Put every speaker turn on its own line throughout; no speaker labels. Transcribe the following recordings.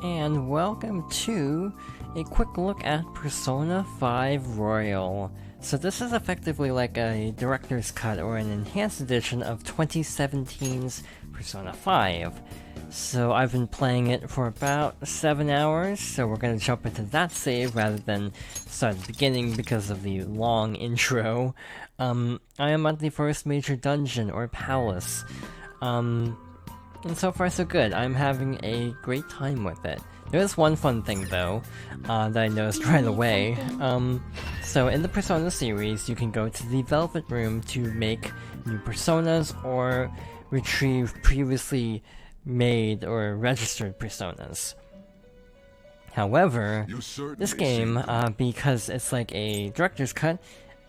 and welcome to a quick look at Persona 5 Royal. So this is effectively like a director's cut or an enhanced edition of 2017's Persona 5. So I've been playing it for about 7 hours, so we're going to jump into that save rather than start at the beginning because of the long intro. I am at the first major dungeon, or palace. And so far so good. I'm having a great time with it. There's one fun thing though, that I noticed right away. So in the Persona series, you can go to the Velvet Room to make new personas or retrieve previously made or registered personas. However, this game, because it's like a director's cut,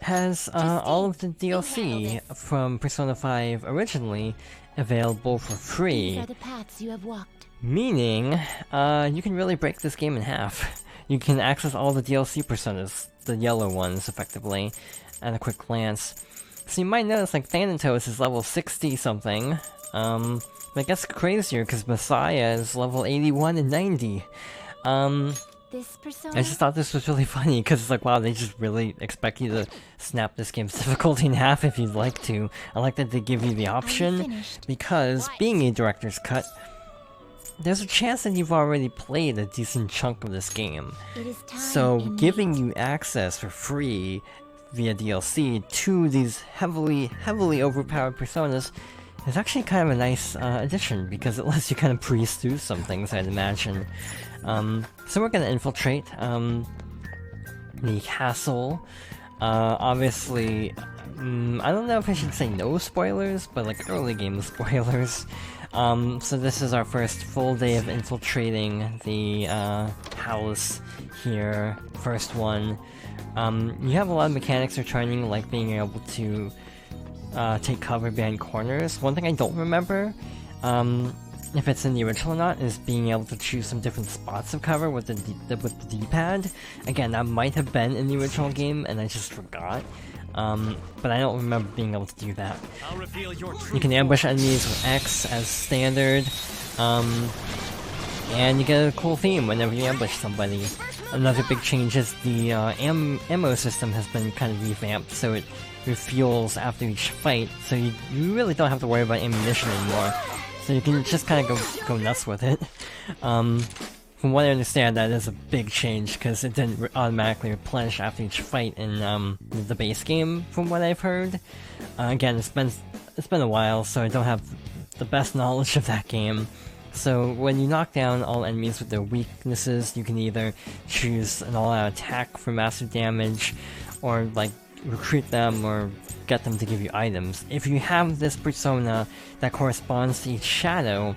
has all of the DLC from Persona 5 originally available for free.
These are the paths you have walked.
Meaning, you can really break this game in half. You can access all the DLC personas, the yellow ones, effectively, at a quick glance. So you might notice, like, Thanatos is level 60-something, but it gets crazier because Messiah is level 81 and 90.
This persona?
I just thought this was really funny, because it's like, wow, they just really expect you to snap this game's difficulty in half if you'd like to. I like that they give you the option, because being a director's cut, there's a chance that you've already played a decent chunk of this game. So giving you access for free via DLC to these heavily overpowered personas is actually kind of a nice addition, because it lets you kind of breeze through some things, I'd imagine. So we're gonna infiltrate the castle. Obviously, I don't know if I should say no spoilers, but like early game spoilers. So this is our first full day of infiltrating the palace here. First one. You have a lot of mechanics returning, like being able to take cover behind corners. One thing I don't remember, if it's in the original or not, is being able to choose some different spots of cover with the D-pad. Again, that might have been in the original game, and I just forgot. But I don't remember being able to do that. You can ambush enemies with X as standard, and you get a cool theme whenever you ambush somebody. Another big change is the ammo system has been kind of revamped, so it refuels after each fight, so you really don't have to worry about ammunition anymore. So you can just kind of go nuts with it. From what I understand, that is a big change, because it didn't automatically replenish after each fight in the base game, from what I've heard. Again, it's been a while, so I don't have the best knowledge of that game. So when you knock down all enemies with their weaknesses, you can either choose an all-out attack for massive damage, or like recruit them, or get them to give you items. If you have this persona that corresponds to each shadow,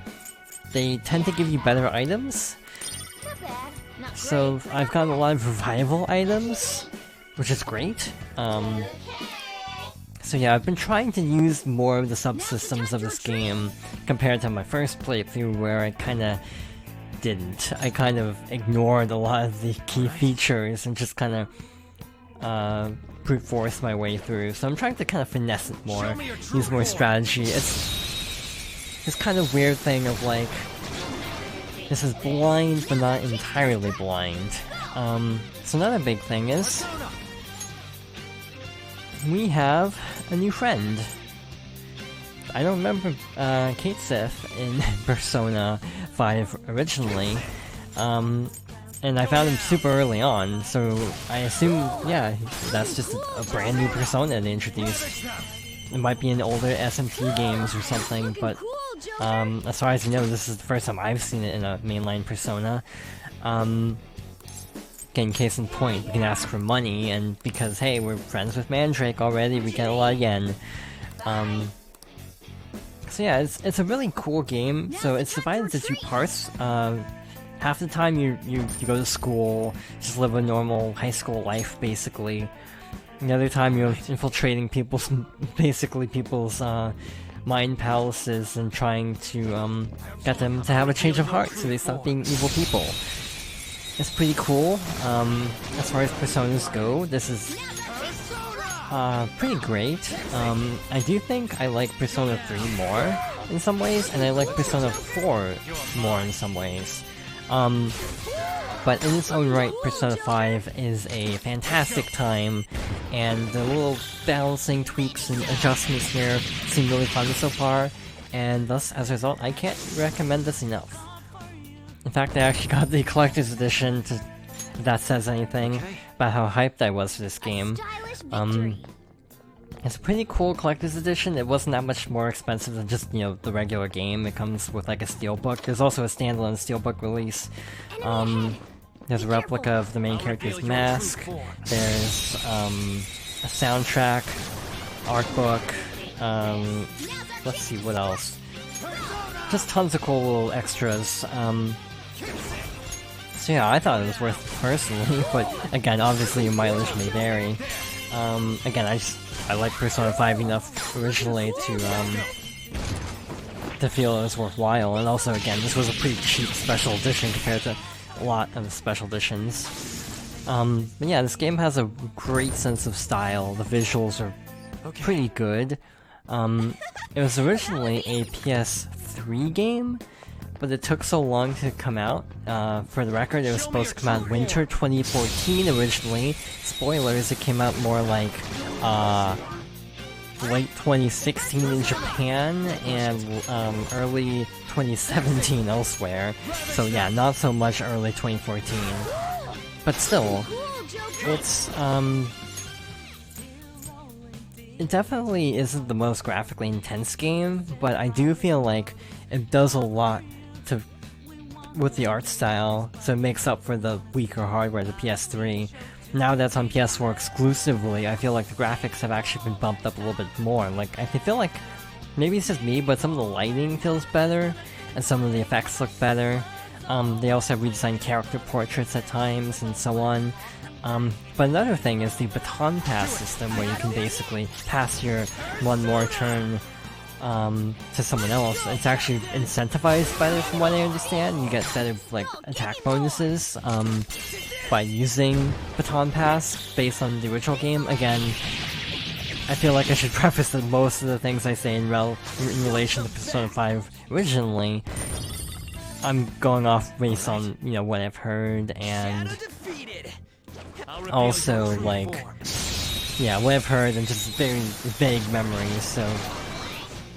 they tend to give you better items. So I've gotten a lot of revival items, which is great. So yeah, I've been trying to use more of the subsystems of this game compared to my first playthrough, where I kinda didn't. I kind of ignored a lot of the key features and just kinda brute force my way through. So I'm trying to kind of finesse it more, use more strategy. It's this kind of weird thing of like, this is blind but not entirely blind. So another big thing is, we have a new friend. I don't remember Kate Sith in Persona 5 originally, and I found him super early on, so I assume, yeah, that's just a brand new persona they introduced. It might be in older SMT games or something, but as far as you know, this is the first time I've seen it in a mainline persona. Again, case in point, we can ask for money, and because, hey, we're friends with Mandrake already, we get a lot of yen. So yeah, it's a really cool game. So it's divided into two parts. Half the time you go to school, just live a normal high school life, basically. And the other time you're infiltrating people's mind palaces and trying to get them to have a change of heart so they stop being evil people. It's pretty cool. As far as personas go, this is pretty great. I do think I like Persona 3 more in some ways, and I like Persona 4 more in some ways. But in its own right, Persona 5 is a fantastic time, and the little balancing tweaks and adjustments here seem really fun so far, and thus, as a result, I can't recommend this enough. In fact, I actually got the collector's edition, if that says anything about how hyped I was for this game. It's a pretty cool collector's edition. It wasn't that much more expensive than just, you know, the regular game. It comes with like a steelbook. There's also a standalone steelbook release. There's a replica of the main character's mask. There's a soundtrack, art book. Let's see what else. Just tons of cool little extras. So yeah, I thought it was worth it personally, but again, obviously your mileage may vary. Again, I like Persona 5 enough originally to feel it was worthwhile, and also again, this was a pretty cheap special edition compared to a lot of special editions. But yeah, this game has a great sense of style. The visuals are pretty good. It was originally a PS3 game, but it took so long to come out. For the record, it was supposed to come out winter 2014 originally. Spoilers, it came out more like late 2016 in Japan and early 2017 elsewhere. So yeah, not so much early 2014. But still, it's it definitely isn't the most graphically intense game, but I do feel like it does a lot with the art style, so it makes up for the weaker hardware of the PS3. Now that's on PS4 exclusively, I feel like the graphics have actually been bumped up a little bit more. Like, I feel like, maybe it's just me, but some of the lighting feels better, and some of the effects look better. They also have redesigned character portraits at times, and so on. But another thing is the baton pass system, where you can basically pass your one more turn to someone else. It's actually incentivized better from what I understand. You get better, like, attack bonuses by using Baton Pass based on the original game. Again, I feel like I should preface that most of the things I say in relation to Persona 5 originally, I'm going off based on, you know, what I've heard, and also, like, yeah, what I've heard and just very vague memories, so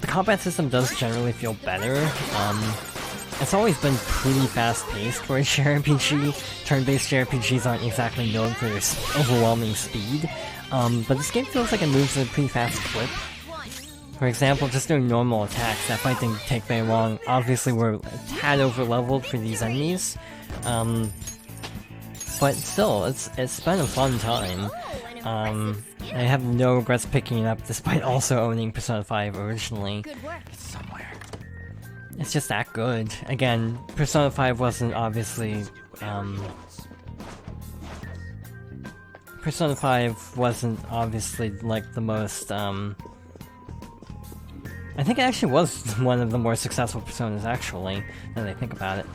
the combat system does generally feel better. It's always been pretty fast-paced for a JRPG. Turn-based JRPGs aren't exactly known for their overwhelming speed, but this game feels like it moves at a pretty fast clip. For example, just doing normal attacks, that fight didn't take very long. Obviously, we're a tad over-leveled for these enemies, but still, it's been a fun time. I have no regrets picking it up, despite also owning Persona 5 originally. It's just that good. Again, Persona 5 wasn't obviously, Persona 5 wasn't obviously, like, the most, I think it actually was one of the more successful Personas, actually, now that I think about it.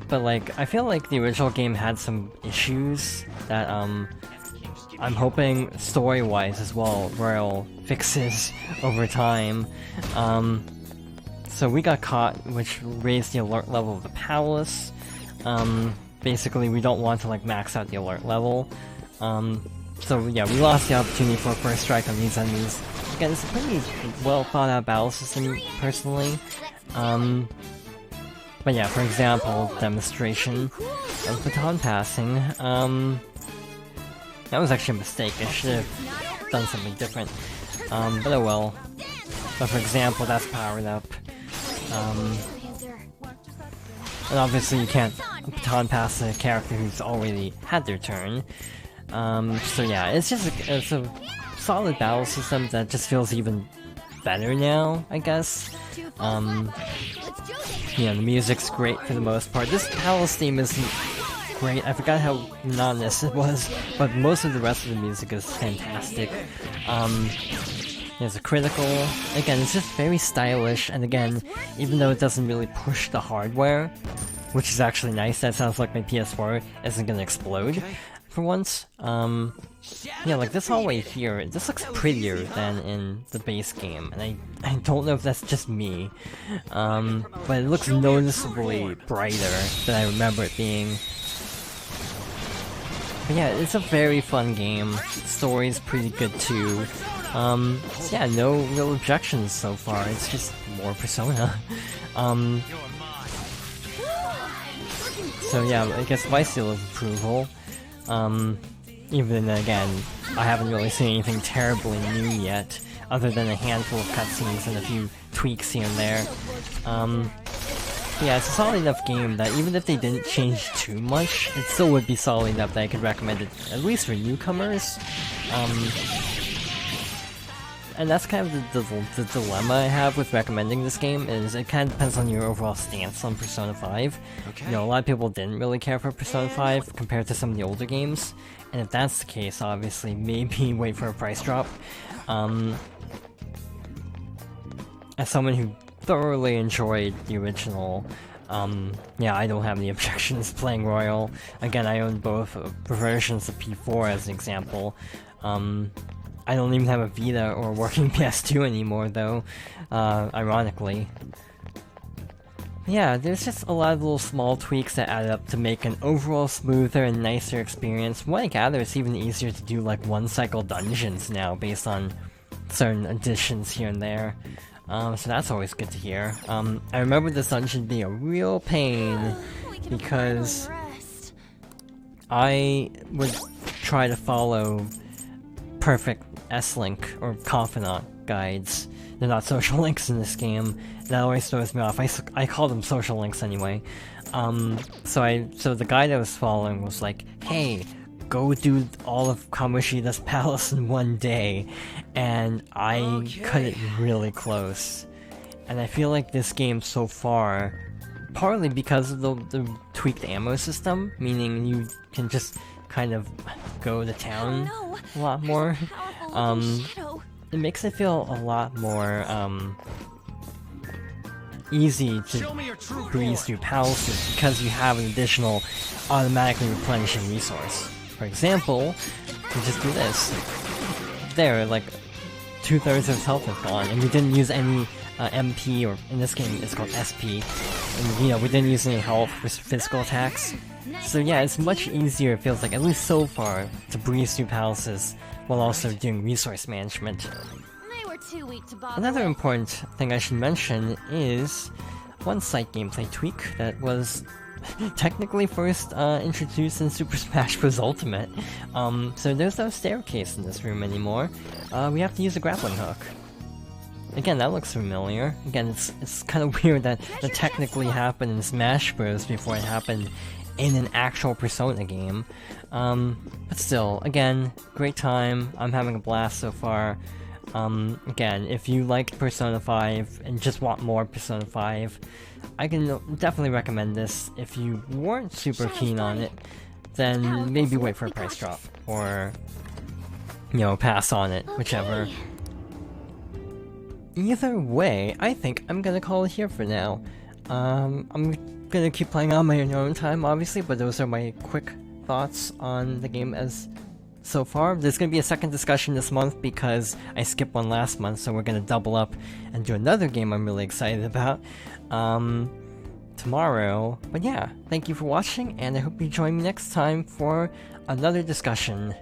But, like, I feel like the original game had some issues that, I'm hoping, story-wise as well, Royal fixes over time. So we got caught, which raised the alert level of the palace. Basically, we don't want to, like, max out the alert level. So yeah, we lost the opportunity for a first strike on these enemies. Again, it's a pretty well thought out battle system, personally. But yeah, for example, demonstration of baton passing. That was actually a mistake. I should have done something different. But oh well. But for example, that's powered up. And obviously you can't baton pass a character who's already had their turn. So yeah, it's just it's a solid battle system that just feels even better now, I guess. You know, the music's great for the most part. This palace theme isn't great. I forgot how monotonous it was, but most of the rest of the music is fantastic. There's a critical. Again, it's just very stylish, and again, even though it doesn't really push the hardware, which is actually nice, that sounds like my PS4 isn't gonna explode. for once. Yeah, like this hallway here, this looks prettier than in the base game, and I don't know if that's just me, but it looks noticeably brighter than I remember it being. But yeah, it's a very fun game. The story's pretty good too. So yeah, no real objections so far. It's just more Persona. So yeah, I guess my seal of approval. Even again, I haven't really seen anything terribly new yet, other than a handful of cutscenes and a few tweaks here and there. Yeah, it's a solid enough game that even if they didn't change too much, it still would be solid enough that I could recommend it, at least for newcomers. And that's kind of the dilemma I have with recommending this game, is it kind of depends on your overall stance on Persona 5. Okay. You know, a lot of people didn't really care for Persona 5 compared to some of the older games, and if that's the case, obviously, maybe wait for a price drop. As someone who thoroughly enjoyed the original, yeah, I don't have any objections playing Royal. Again, I own both versions of P4 as an example. I don't even have a Vita or working PS2 anymore, though, ironically. Yeah, there's just a lot of little small tweaks that add up to make an overall smoother and nicer experience. From what I gather, it's even easier to do like one-cycle dungeons now, based on certain additions here and there. So that's always good to hear. I remember this dungeon being a real pain, because I would try to follow perfect S-Link or Confidant guides. They're not social links in this game. That always throws me off. I call them social links anyway. So the guide I was following was like, hey, go do all of Kamoshida's palace in one day, and I cut it really close. And I feel like this game so far, partly because of the tweaked ammo system, meaning you can just kind of go to town a lot more, it makes it feel a lot more easy to breeze through palaces because you have an additional automatically replenishing resource. For example, you just do this. There, like, 2/3 of his health is gone, and we didn't use any MP, or in this game it's called SP, and you know, we didn't use any health for physical attacks. So yeah, it's much easier, it feels like, at least so far, to breeze through palaces while also doing resource management. Another important thing I should mention is one slight gameplay tweak that was technically first introduced in Super Smash Bros. Ultimate. So there's no staircase in this room anymore. We have to use a grappling hook. Again, that looks familiar. Again, it's kind of weird that that technically happened in Smash Bros. Before it happened in an actual Persona game. But still, again, great time. I'm having a blast so far. Again, if you liked Persona 5 and just want more Persona 5, I can definitely recommend this. If you weren't super keen on it, then maybe wait for a price drop, or, you know, pass on it, whichever. Either way, I think I'm gonna call it here for now. I'm gonna keep playing on my own time, obviously, but those are my quick thoughts on the game as so far. There's gonna be a second discussion this month because I skipped one last month, so we're gonna double up and do another game I'm really excited about tomorrow. But yeah, thank you for watching, and I hope you join me next time for another discussion.